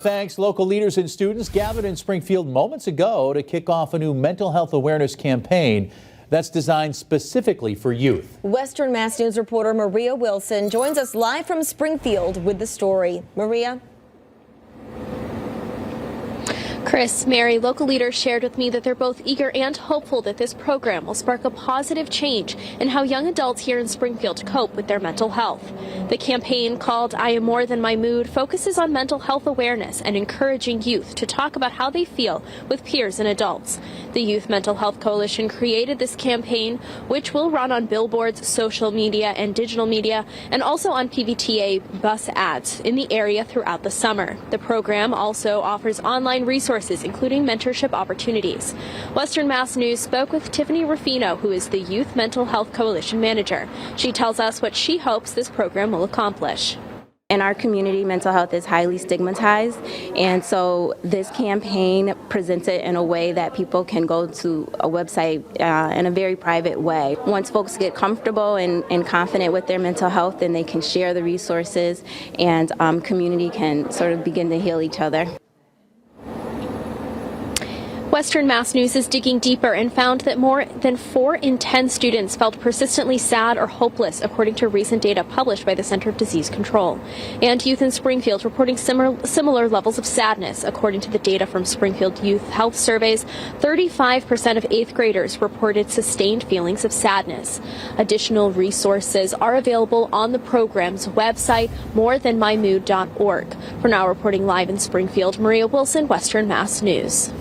Thanks. Local leaders and students gathered in Springfield moments ago to kick off a new mental health awareness campaign that's designed specifically for youth. Western Mass News reporter Maria Wilson joins us live from Springfield with the story. Maria? Chris, Mary, local leaders shared with me that they're both eager and hopeful that this program will spark a positive change in how young adults here in Springfield cope with their mental health. The campaign, called I Am More Than My Mood, focuses on mental health awareness and encouraging youth to talk about how they feel with peers and adults. The Youth Mental Health Coalition created this campaign, which will run on billboards, social media, and digital media, and also on PVTA bus ads in the area throughout the summer. The program also offers online resources, including mentorship opportunities. Western Mass News spoke with Tiffany Ruffino, who is the Youth Mental Health Coalition manager. She tells us what she hopes this program will accomplish. In our community, mental health is highly stigmatized, and so this campaign presents it in a way that people can go to a website in a very private way. Once folks get comfortable and confident with their mental health, then they can share the resources, and community can sort of begin to heal each other. Western Mass News is digging deeper and found that more than 4 in 10 students felt persistently sad or hopeless, according to recent data published by the Center of Disease Control. And youth in Springfield reporting similar levels of sadness. According to the data from Springfield Youth Health Surveys, 35% of 8th graders reported sustained feelings of sadness. Additional resources are available on the program's website, morethanmymood.org. For now, reporting live in Springfield, Maria Wilson, Western Mass News.